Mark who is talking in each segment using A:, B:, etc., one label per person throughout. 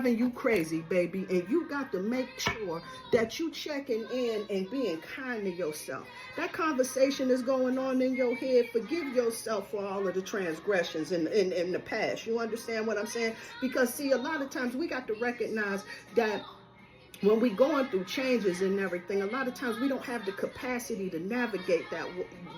A: you crazy, baby, and you got to make sure that you checking in and being kind to yourself. That conversation is going on in your head. Forgive yourself for all of the transgressions in the past. You understand what I'm saying? Because see, a lot of times we got to recognize that when we going through changes and everything, a lot of times we don't have the capacity to navigate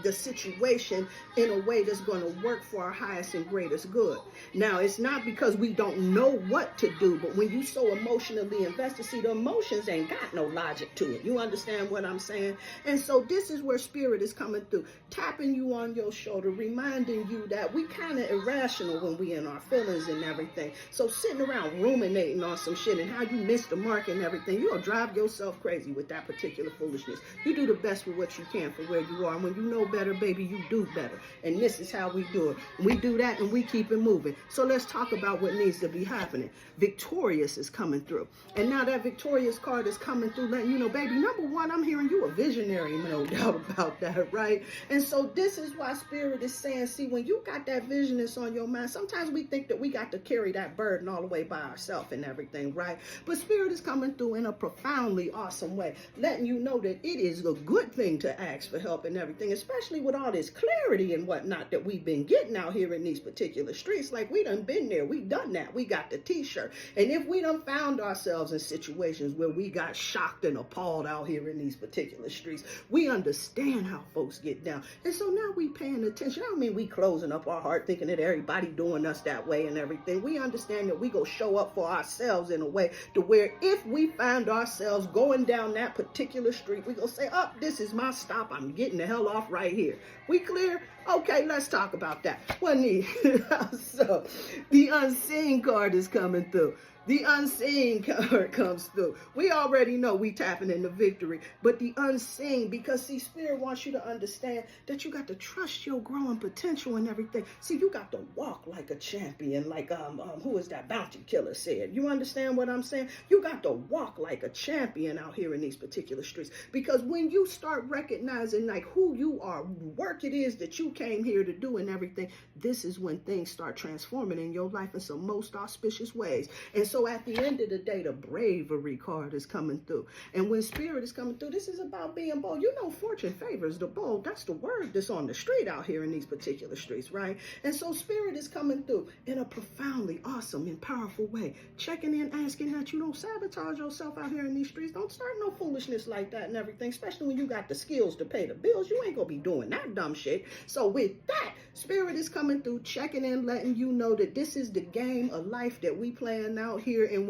A: the situation in a way that's going to work for our highest and greatest good. Now, it's not because we don't know what to do, but when you so emotionally invested, see, the emotions ain't got no logic to it. You understand what I'm saying? And so this is where spirit is coming through, tapping you on your shoulder, reminding you that we kind of irrational when we in our feelings and everything. So sitting around ruminating on some shit and how you missed the mark and everything, you'll drive yourself crazy with that particular foolishness. You do the best with what you can for where you are. And when you know better, baby, you do better. And this is how we do it. We do that and we keep it moving. So let's talk about what needs to be happening. Victorious is coming through. And now that victorious card is coming through, letting you know, baby, number one, I'm hearing you a visionary, no doubt about that, right? And so this is why spirit is saying, see, when you got that vision that's on your mind, sometimes we think that we got to carry that burden all the way by ourselves and everything, right? But spirit is coming through in a profoundly awesome way, letting you know that it is a good thing to ask for help and everything, especially with all this clarity and whatnot that we've been getting out here in these particular streets. Like, we done been there, we done that, we got the t-shirt. And if we done found ourselves in situations where we got shocked and appalled out here in these particular streets, we understand how folks get down. And so now we paying attention. I don't mean we closing up our heart thinking that everybody doing us that way and everything. We understand that we go show up for ourselves in a way to where if we find ourselves going down that particular street, we go say, oh, this is my stop, I'm getting the hell off right here. We clear? Okay, let's talk about that. So the unseen card is coming through. The unseen card comes through. We already know we tapping into victory, but the unseen, because see, spirit wants you to understand that you got to trust your growing potential and everything. See, you got to walk like a champion, like who is that bounty killer said. You understand what I'm saying? You got to walk like a champion out here in these particular streets, because when you start recognizing like who you are, work it is that you came here to do and everything, this is when things start transforming in your life in some most auspicious ways. And so at the end of the day, the bravery card is coming through. And when spirit is coming through, this is about being bold. You know, fortune favors the bold. That's the word that's on the street out here in these particular streets, right? And so spirit is coming through in a profoundly awesome and powerful way. Checking in, asking that you don't sabotage yourself out here in these streets. Don't start no foolishness like that and everything, especially when you got the skills to pay the bills. You ain't gonna be doing that dumb shit. So with that, spirit is coming through, checking in, letting you know that this is the game of life that we playing out here. And when